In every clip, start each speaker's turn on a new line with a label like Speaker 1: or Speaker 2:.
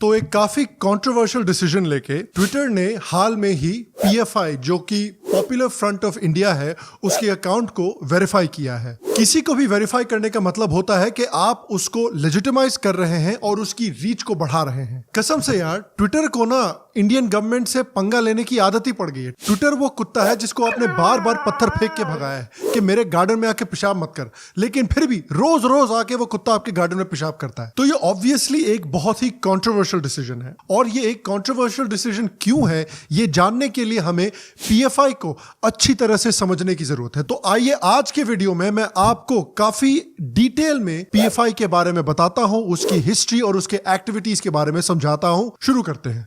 Speaker 1: तो एक काफी कंट्रोवर्शियल डिसीजन लेके ट्विटर ने हाल में ही पीएफआई जो कि पॉपुलर फ्रंट ऑफ इंडिया है उसके अकाउंट को वेरीफाई किया है। किसी को भी वेरीफाई करने का मतलब होता है कि आप उसको लेजिटिमाइज कर रहे हैं और उसकी रीच को बढ़ा रहे हैं। कसम से यार, ट्विटर को ना इंडियन गवर्नमेंट से पंगा लेने की आदत ही पड़ गई है। ट्विटर वो कुत्ता है जिसको आपने बार बार पत्थर फेंक के भगाया है कि मेरे गार्डन में आके पेशाब मत कर, लेकिन फिर भी रोज रोज आके वो कुत्ता आपके गार्डन में पेशाब करता है। तो ये ऑब्वियसली एक बहुत ही कंट्रोवर्शियल डिसीजन है, और ये एक कंट्रोवर्शियल डिसीजन क्यों है ये जानने के लिए हमें पीएफआई को अच्छी तरह से समझने की जरूरत है। तो आइए आज के वीडियो में मैं आपको काफी डिटेल में पीएफआई के बारे में बताता हूं, उसकी हिस्ट्री और उसके एक्टिविटीज के बारे में समझाता हूं। शुरू करते हैं।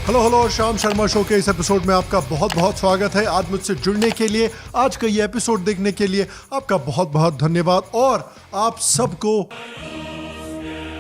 Speaker 1: हेलो श्याम शर्मा शो के इस एपिसोड में आपका बहुत बहुत स्वागत है। आज मुझसे जुड़ने के लिए, आज का ये एपिसोड देखने के लिए आपका बहुत बहुत धन्यवाद, और आप सबको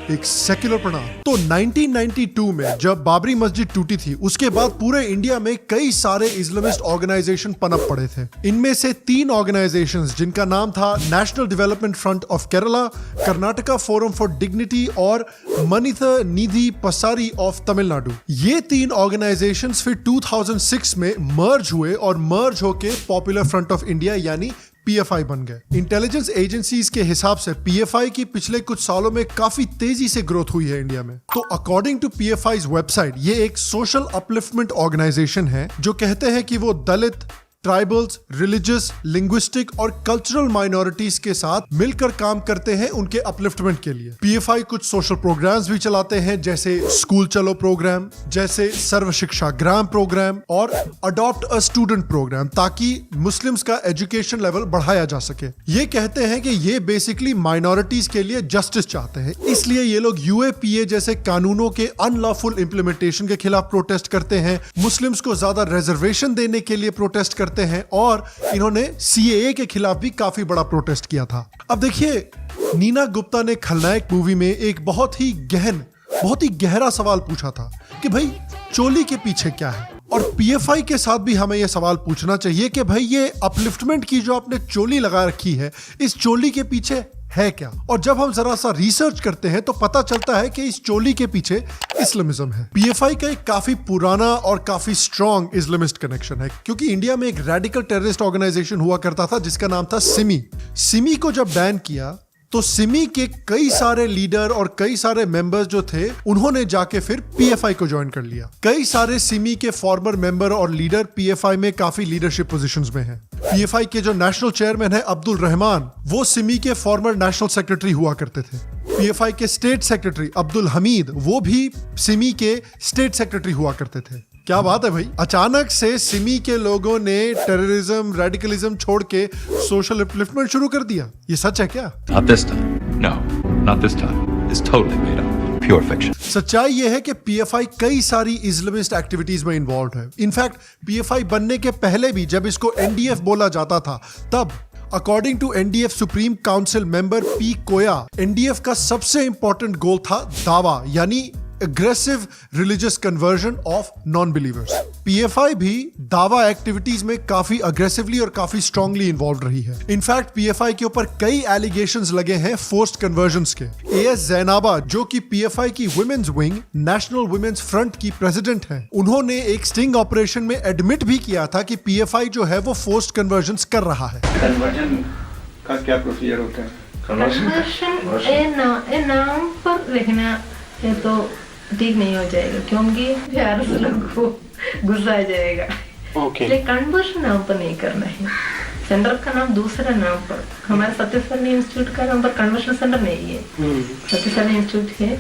Speaker 1: एक सेक्युलर प्रणाम। तो 1992 में जब बाबरी मस्जिद टूटी थी, उसके बाद पूरे इंडिया में कई सारे इस्लामिस्ट ऑर्गेनाइजेशन पनप पड़े थे। इनमें से 3 ऑर्गेनाइजेशंस जिनका नाम था national development front of Kerala, Karnataka forum for dignity और मनिथ निधि पसारी ऑफ तमिलनाडु, ये 3 ऑर्गेनाइजेशंस फिर 2006 में मर्ज हुए और मर्ज होके पॉपुलर फ्रंट ऑफ इंडिया यानी पीएफआई बन गए। इंटेलिजेंस एजेंसीज के हिसाब से पीएफआई की पिछले कुछ सालों में काफी तेजी से ग्रोथ हुई है इंडिया में। तो अकॉर्डिंग टू पीएफआई's वेबसाइट, ये एक सोशल अपलिफ्टमेंट ऑर्गेनाइजेशन है जो कहते हैं कि वो दलित, ट्राइबल्स, रिलीजियस, लिंग्विस्टिक और कल्चरल माइनॉरिटीज के साथ मिलकर काम करते हैं उनके अपलिफ्टमेंट के लिए। पीएफआई कुछ सोशल प्रोग्राम्स भी चलाते हैं, जैसे स्कूल चलो प्रोग्राम, जैसे सर्व शिक्षा ग्राम प्रोग्राम और अडॉप्ट अ स्टूडेंट प्रोग्राम, ताकि मुस्लिम्स का एजुकेशन लेवल बढ़ाया जा सके। ये कहते हैं कि ये बेसिकली माइनॉरिटीज के लिए जस्टिस चाहते हैं, इसलिए ये लोग यूएपीए जैसे कानूनों के अनलॉफुल इंप्लीमेंटेशन के खिलाफ प्रोटेस्ट करते हैं, मुस्लिम्स को ज्यादा रिजर्वेशन देने के लिए प्रोटेस्ट करते हैं, और इन्होंने सीएए के खिलाफ भी काफी बड़ा प्रोटेस्ट किया था। अब देखिए, नीना गुप्ता ने खलनायक मूवी में एक बहुत ही गहरा सवाल पूछा था कि भाई चोली के पीछे क्या है, और पीएफआई के साथ भी हमें यह सवाल पूछना चाहिए कि भाई ये अपलिफ्टमेंट की जो आपने चोली लगा रखी है, इस चोली के पीछे है क्या। और जब हम जरा सा रिसर्च करते हैं तो पता चलता है कि इस चोली के पीछे इस्लामिज्म है। पीएफआई का एक काफी पुराना और काफी स्ट्रॉन्ग इस्लामिस्ट कनेक्शन है, क्योंकि इंडिया में एक रेडिकल टेररिस्ट ऑर्गेनाइजेशन हुआ करता था जिसका नाम था सिमी। सिमी को जब बैन किया तो सिमी के कई सारे लीडर और कई सारे मेंबर्स जो थे, उन्होंने जाके फिर पीएफआई को ज्वाइन कर लिया। कई सारे सिमी के फॉर्मर मेंबर और लीडर पीएफआई में काफी लीडरशिप पोजीशंस में हैं। पीएफआई के जो नेशनल चेयरमैन है अब्दुल रहमान, वो सिमी के फॉर्मर नेशनल सेक्रेटरी हुआ करते थे। पीएफआई के स्टेट सेक्रेटरी अब्दुल हमीद, वो भी सिमी के स्टेट सेक्रेटरी हुआ करते थे। क्या बात है भाई, अचानक से सिमी के लोगों ने टेररिज्म, रेडिकलिज्म छोड़ के सोशल अपलिफ्टमेंट शुरू कर दिया। ये सच है क्या?
Speaker 2: Not this time. No, not this time. It's totally made up. Pure fiction.
Speaker 1: सच्चाई यह है कि पीएफआई कई सारी इस्लामिस्ट एक्टिविटीज में इन्वॉल्व है। इनफैक्ट पीएफआई बनने के पहले भी जब इसको एनडीएफ बोला जाता था, तब according to NDF supreme council member P Koya, NDF का सबसे इंपॉर्टेंट गोल था दावा, यानी aggressive religious conversion of non-believers। PFI भी दावा एक्टिविटीज में काफी अग्रेसिवली और काफी स्ट्रांगली इन्वॉल्व रही है। इनफैक्ट पीएफआई के ऊपर कई एलिगेशंस लगे हैं फोर्स्ड कन्वर्जन्स के। एएस जैनाबा, जो कि पीएफआई की women's wing national women's front की प्रेसिडेंट हैं, उन्होंने एक स्टिंग ऑपरेशन में एडमिट भी किया था कि पीएफआई जो है वो फोर्स्ड कन्वर्जन्स कर रहा है।
Speaker 3: कन्वर्जन का क्या प्रोसीजर होता है?
Speaker 4: कन्वर्जन नाम पर लिखना ये तो ठीक नहीं हो जाएगा, क्योंकि प्यार से लोगों को गुस्सा आ जाएगा। इसलिए कन्वर्जन नाम पर नहीं करना है। सेंटर का नाम दूसरा नाम पर, हमारे सत्यसाई इंस्टीट्यूट का नाम पर कन्वर्जन सेंटर नहीं है। सत्यसाई इंस्टीट्यूट है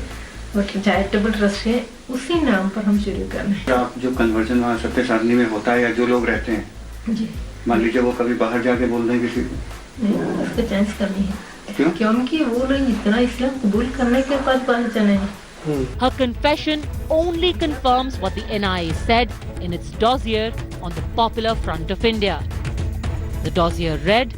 Speaker 4: और चैरिटेबल ट्रस्ट है, उसी नाम पर हम शुरू करना है।
Speaker 3: आप जो कन्वर्जन वहाँ सत्यसाई में होता है या जो लोग रहते हैं जी, मान लीजिए वो कभी बाहर जाके बोल रहे हैं किसी को,
Speaker 4: नहीं, उसको चेंज करनी है।
Speaker 3: क्यों?
Speaker 4: क्योंकि वो लोग इतना इस्लाम कबूल करने के बाद बाहर जाना है।
Speaker 5: Her confession only confirms what the NIA said in its dossier on the Popular Front of India. The dossier read,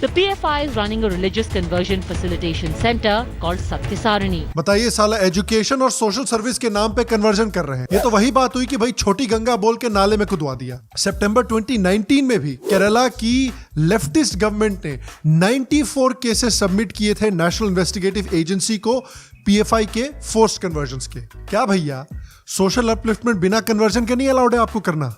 Speaker 5: The PFI is running a religious conversion facilitation center called Satyasarani.
Speaker 1: बताइए साला education और social service के नाम पे conversion कर रहे हैं। ये तो वही बात हुई कि भाई छोटी गंगा बोल के नाले में कुदवा दिया। सितंबर 2019 में भी केरला की लेफ्टिस्ट गवर्नमेंट ने 94 केसेस सबमिट किए थे नेशनल इन्वेस्टिगेटिव एजेंसी को पीएफआई के फोर्स्ड कन्वर्जन्स के। क्या भैया सोशल अपलिफ्टमेंट बिना कन्वर्जन के नहीं अलाउड है आपको करना?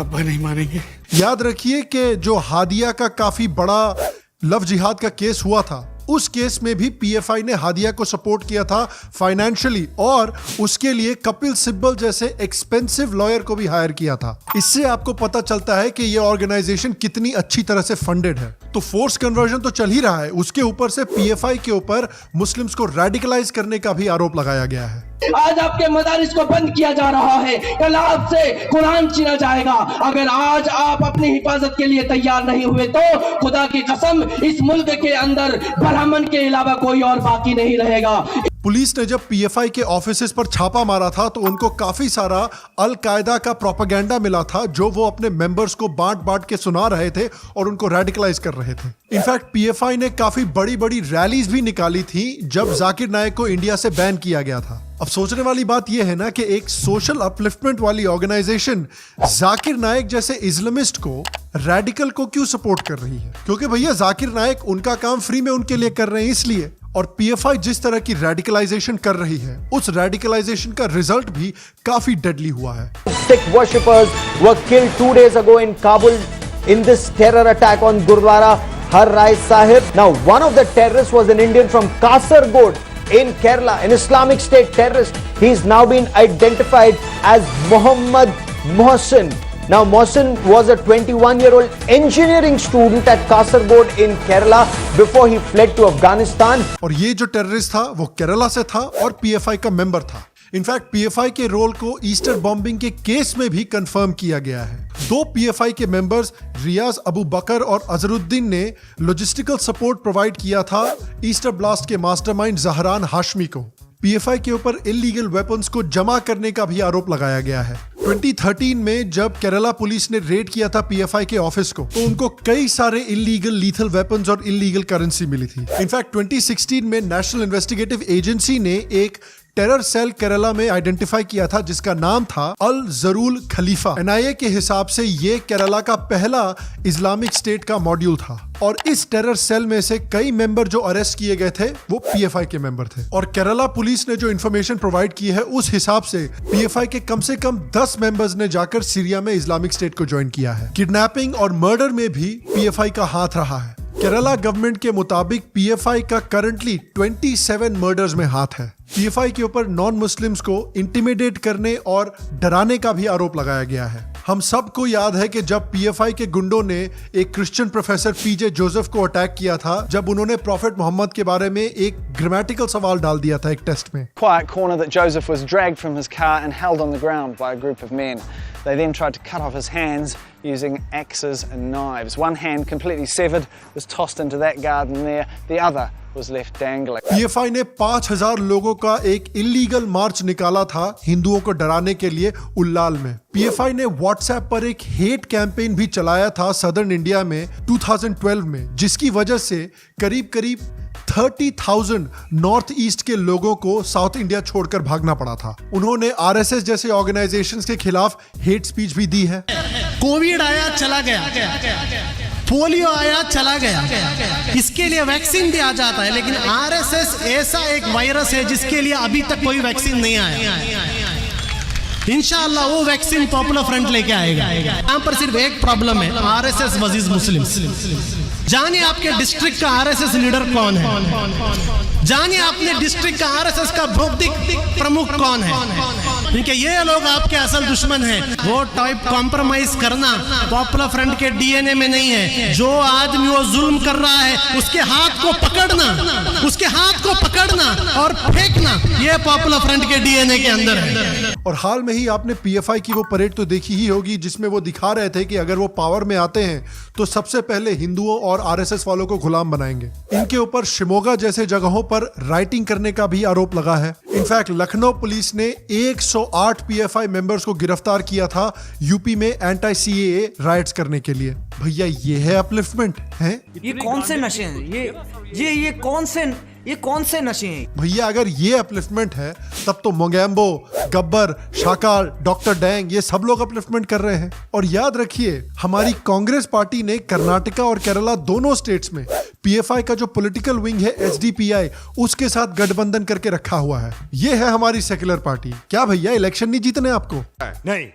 Speaker 6: अब्बा नहीं मानेंगे।
Speaker 1: याद रखिए कि जो हादिया का काफी बड़ा लव जिहाद का केस हुआ था, उस केस में भी पीएफआई ने हादिया को सपोर्ट किया था फाइनेंशियली और उसके लिए कपिल सिब्बल जैसे एक्सपेंसिव लॉयर को भी हायर किया था। इससे आपको पता चलता है कि ये ऑर्गेनाइजेशन कितनी अच्छी तरह से फंडेड है। तो फोर्स कन्वर्जन तो चल ही रहा है, उसके ऊपर से पीएफआई के ऊपर मुस्लिम्स को रेडिकलाइज करने का भी आरोप लगाया गया है।
Speaker 7: आज आपके मदारिस को बंद किया जा रहा है, कल आपसे कुरान छीना जाएगा। अगर आज आप अपनी हिफाजत के लिए तैयार नहीं हुए तो खुदा की कसम इस मुल्क के अंदर ब्राह्मण के अलावा कोई और बाकी नहीं रहेगा।
Speaker 1: पुलिस ने जब पीएफआई के ऑफिसेस पर छापा मारा था तो उनको काफी सारा अल कायदा का प्रोपेगेंडा मिला था जो वो अपने मेंबर्स को बांट बांट के सुना रहे थे और उनको रेडिकलाइज कर रहे थे। इनफैक्ट पीएफआई ने काफी बड़ी बड़ी रैलीज भी निकाली थी जब जाकिर नायक को इंडिया से बैन किया गया था। अब सोचने वाली बात यह है ना कि एक सोशल अपलिफ्टमेंट वाली ऑर्गेनाइजेशन जाकिर नायक जैसे इस्लामिस्ट को रेडिकल को क्यों सपोर्ट कर रही है? क्योंकि भैया जाकिर नायक उनका काम फ्री में उनके लिए कर रहे हैं इसलिए। और पीएफआई जिस तरह की रेडिकलाइजेशन कर रही है उस रेडिकलाइजेशन का रिजल्ट भी काफी डेडली हुआ है।
Speaker 8: Sikh worshippers were killed 2 days ago in Kabul in this terror attack on Gurdwara Har Rai Sahib. Now, one of the terrorists was an Indian from Kasargod in Kerala, an Islamic State terrorist. He's now been identified as Muhammad Mohsin. Now, Mohsin was a 21-year-old engineering student at Kasargod in Kerala before he fled to Afghanistan.
Speaker 1: और ये जो terrorist था वो केरला से था और PFI का member था। इनफैक्ट पीएफआई के रोल को ईस्टर बॉम्बिंग के केस में भी कंफर्म किया गया है। 2 पीएफआई के मेंबर्स रियाज अबू बकर और अजरुद्दीन ने लॉजिस्टिकल सपोर्ट प्रोवाइड किया था ईस्टर ब्लास्ट के मास्टरमाइंड जहरान हाशमी को। पीएफआई के ऊपर इलीगल वेपन्स को जमा करने का भी आरोप लगाया गया है। 2013 में जब केरला पुलिस ने रेड किया था पीएफआई के ऑफिस को तो उनको कई सारे इलीगल लीथल वेपन्स और इलीगल करेंसी मिली थी। इनफैक्ट 2016 में नेशनल इन्वेस्टिगेटिव एजेंसी ने एक टेरर सेल केरला में आइडेंटिफाई किया था जिसका नाम था अल जरूल खलीफा। एनआईए के हिसाब से ये केरला का पहला इस्लामिक स्टेट का मॉड्यूल था और इस टेरर सेल में से कई मेंबर जो अरेस्ट किए गए थे वो पीएफआई के मेंबर थे। और केरला पुलिस ने जो इन्फॉर्मेशन प्रोवाइड की है उस हिसाब से पीएफआई के कम से कम 10 मेंबर्स ने जाकर सीरिया में इस्लामिक स्टेट को ज्वाइन किया है। किडनैपिंग और मर्डर में भी पीएफआई का हाथ रहा है। केरला गवर्नमेंट के मुताबिक पीएफआई का करंटली 27 मर्डर्स में हाथ है। पीएफआई के ऊपर नॉन मुस्लिम्स को इंटिमिडेट करने और डराने का भी आरोप लगाया गया है। हम सबको याद है कि जब पीएफआई के गुंडों ने एक क्रिश्चियन प्रोफेसर पीजे जोसेफ को अटैक किया था जब उन्होंने प्रॉफेट मोहम्मद के बारे में एक ग्रामेटिकल सवाल डाल दिया था एक टेस्ट में।
Speaker 9: Quiet corner that Joseph was dragged from his car and held on the ground by a group of men. They then tried to cut off his hands using axes and knives. One hand completely severed was tossed into that garden there. The other was left dangling.
Speaker 1: PFI ने 5000 लोगों का एक illegal मार्च निकाला था हिंदुओं को डराने के लिए उल्लाल में। पीएफआई ने व्हाट्सएप पर एक हेट कैंपेन भी चलाया था सदर्न इंडिया में 2012 में जिसकी वजह से करीब 30,000 नॉर्थ ईस्ट के लोगों को साउथ इंडिया छोड़कर भागना पड़ा था। उन्होंने आरएसएस जैसे ऑर्गेनाइजेशंस के खिलाफ हेट स्पीच भी दी है।
Speaker 6: कोविड आया चला गया, पोलियो आया चला गया, इसके लिए वैक्सीन भी आ जाता है, लेकिन आरएसएस ऐसा एक वायरस है जिसके लिए अभी तक कोई वैक्सीन नहीं आया। इंशाअल्लाह वो वैक्सीन पॉपुलर फ्रंट लेके आएगा। यहाँ पर सिर्फ एक प्रॉब्लम है, आरएसएस वर्सेस मुस्लिम। जानिए आपके डिस्ट्रिक्ट का आरएसएस लीडर कौन है, जानिए अपने डिस्ट्रिक्ट का आरएसएस का भौतिक प्रमुख कौन है, क्योंकि ये लोग आपके असल दुश्मन हैं। वो टाइप कॉम्प्रोमाइज करना पॉपुलर फ्रंट के डीएनए में नहीं है। जो आदमी वो जुल्म कर रहा है उसके हाथ को पकड़ना, उसके हाथ को पकड़ना और फेंकना, ये पॉपुलर फ्रंट के डीएनए के अंदर है।
Speaker 1: और हाल में ही आपने पीएफआई की वो परेड तो देखी ही होगी जिसमें वो दिखा रहे थे कि अगर वो पावर में आते हैं तो सबसे पहले हिंदुओं और आरएसएस वालों को गुलाम बनाएंगे। इनके ऊपर शिमोगा जैसे जगहों पर राइटिंग करने का भी आरोप लगा है। इनफैक्ट लखनऊ पुलिस ने 108 पीएफआई मेंबर्स को गिरफ्तार किया था यूपी में एंटी सीएए राइट्स करने के लिए। भैया ये है अपलिफ्टमेंट है?
Speaker 10: ये कौन से नशे हैं? ये कौन से नशे हैं?
Speaker 1: भैया अगर ये अपलिफ्टमेंट है तब तो मोगैम्बो, गब्बर, शाकाल, डॉक्टर डैंग ये सब लोग अपलिफ्टमेंट कर रहे हैं। और याद रखिए हमारी कांग्रेस पार्टी ने कर्नाटका और केरला दोनों स्टेट्स में पीएफआई का जो पॉलिटिकल विंग है एसडीपीआई उसके साथ गठबंधन करके रखा हुआ है। ये है हमारी सेक्युलर पार्टी। क्या भैया इलेक्शन नहीं जीतने आपको? नहीं।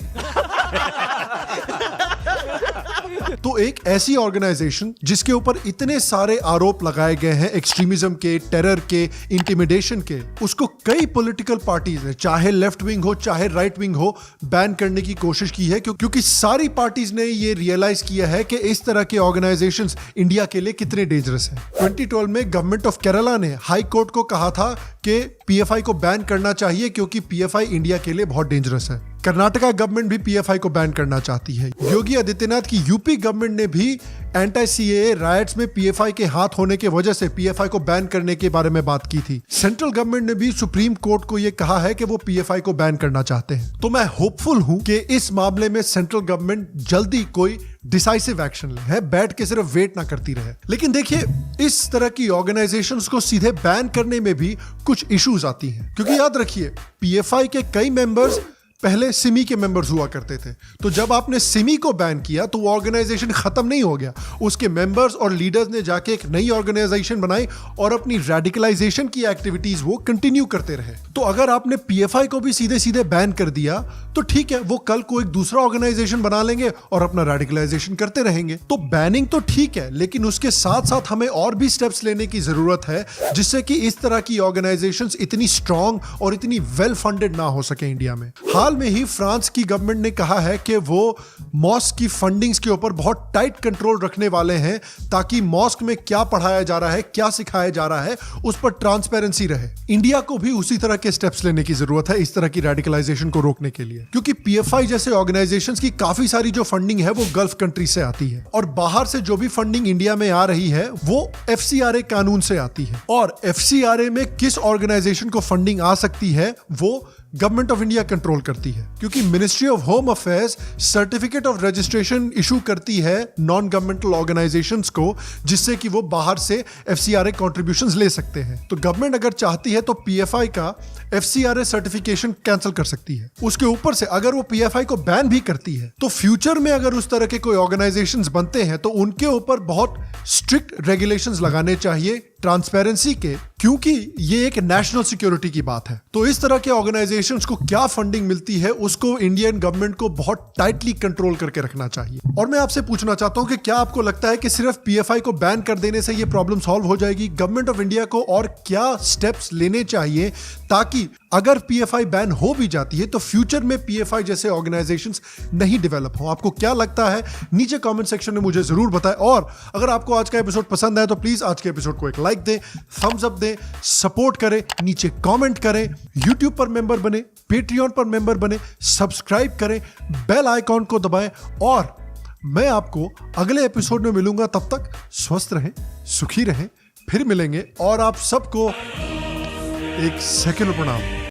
Speaker 1: तो एक ऐसी ऑर्गेनाइजेशन जिसके ऊपर इतने सारे आरोप लगाए गए हैं एक्सट्रीमिज्म के, टेरर के, इंटिमिडेशन के, उसको कई पॉलिटिकल पार्टीज ने चाहे लेफ्ट विंग हो चाहे राइट विंग हो बैन करने की कोशिश की है क्योंकि सारी पार्टीज ने ये रियलाइज किया है कि इस तरह के ऑर्गेनाइजेशंस इंडिया के लिए कितने डेंजरस हैं। 2012 में गवर्नमेंट ऑफ केरला ने हाई कोर्ट को कहा था कि पीएफआई को बैन करना चाहिए क्योंकि पीएफआई इंडिया के लिए बहुत डेंजरस है। कर्नाटका गवर्नमेंट भी पीएफआई को बैन करना चाहती है। योगी आदित्यनाथ की यूपी गवर्नमेंट ने भी एंटी सीएए राइट्स में पीएफआई के हाथ होने की वजह से पीएफआई को बैन करने के बारे में बात की थी। सेंट्रल गवर्नमेंट ने भी सुप्रीम कोर्ट को यह कहा है कि वो पीएफआई को बैन करना चाहते हैं। तो मैं होपफुल हूं कि इस मामले में सेंट्रल गवर्नमेंट जल्दी कोई डिसाइसिव एक्शन ले, है बैठ के सिर्फ वेट ना करती रहे। लेकिन देखिए इस तरह की ऑर्गेनाइजेशंस को सीधे बैन करने में भी कुछ इश्यूज आती हैं क्योंकि याद रखिए पीएफआई के कई मेंबर्स पहले सिमी के मेंबर्स हुआ करते थे। तो जब आपने सिमी को बैन किया तो वो ऑर्गेनाइजेशन खत्म नहीं हो गया, उसके मेंबर्स और लीडर्स ने जाके एक नई ऑर्गेनाइजेशन बनाई और अपनी रेडिकलाइजेशन की एक्टिविटीज वो कंटिन्यू करते रहे। तो अगर आपने पीएफआई को भी सीधे सीधे बैन कर दिया तो ठीक है, वो कल को एक दूसरा ऑर्गेनाइजेशन बना लेंगे और अपना रेडिकलाइजेशन करते रहेंगे। तो बैनिंग तो ठीक है लेकिन उसके साथ साथ हमें और भी स्टेप्स लेने की जरूरत है जिससे कि इस तरह की ऑर्गेनाइजेशंस इतनी स्ट्रांग और इतनी वेल फंडेड ना हो सके इंडिया में। हाल में ही फ्रांस की गवर्नमेंट ने कहा है कि वो मॉस्क की फंडिंग्स के ऊपर बहुत टाइट कंट्रोल रखने वाले हैं ताकि मॉस्क में क्या पढ़ाया जा रहा है, क्या सिखाया जा रहा है, उस पर ट्रांसपेरेंसी रहे। इंडिया को भी उसी तरह के स्टेप्स लेने की जरूरत है इस तरह की रेडिकलाइजेशन को रोकने के लिए क्योंकि पीएफआई जैसे ऑर्गेनाइजेशंस की काफी सारी जो फंडिंग है वो गल्फ कंट्री से आती है और बाहर से जो भी फंडिंग इंडिया में आ रही है वो एफसीआरए कानून से आती है। और एफसीआरए में किस ऑर्गेनाइजेशन को फंडिंग आ सकती है वो गवर्नमेंट ऑफ इंडिया कंट्रोल करती है क्योंकि ministry of home affairs certificate of registration issue करती है नॉन गवर्नमेंटल ऑर्गेनाइजेशंस को जिससे कि वो बाहर से एफसीआरए कंट्रीब्यूशंस ले सकते हैं। तो गवर्नमेंट अगर चाहती है तो पीएफआई का एफसीआरए सर्टिफिकेशन कैंसिल कर सकती है। उसके ऊपर से अगर वो पीएफआई को बैन भी करती है तो फ्यूचर में अगर उस तरह के कोई ऑर्गेनाइजेशंस बनते हैं तो उनके ऊपर बहुत स्ट्रिक्ट रेगुलेशंस लगाने चाहिए ट्रांसपेरेंसी के क्योंकि ये एक नेशनल सिक्योरिटी की बात है। तो इस तरह के ऑर्गेनाइजेशंस को क्या फंडिंग मिलती है उसको इंडियन गवर्नमेंट को बहुत टाइटली कंट्रोल करके रखना चाहिए। और मैं आपसे पूछना चाहता हूं कि क्या आपको लगता है कि सिर्फ पीएफआई को बैन कर देने से ये प्रॉब्लम सॉल्व हो जाएगी? गवर्नमेंट ऑफ इंडिया को और क्या स्टेप्स लेने चाहिए ताकि अगर पीएफआई बैन हो भी जाती है तो फ्यूचर में पीएफआई जैसे ऑर्गेनाइजेशंस नहीं डेवलप हो? आपको क्या लगता है नीचे कमेंट सेक्शन में मुझे जरूर बताएं। और अगर आपको आज का एपिसोड पसंद आया तो प्लीज आज के एपिसोड को एक लाइक दें, थम्स अप दें, सपोर्ट करें, नीचे कमेंट करें, यूट्यूब पर मेंबर बने, पेट्रियन पर मेंबर बने, सब्सक्राइब करें, बेल आइकॉन को दबाएं और मैं आपको अगले एपिसोड में मिलूंगा। तब तक स्वस्थ रहें, सुखी रहें, फिर मिलेंगे और आप सबको एक सेकंड प्रणाम।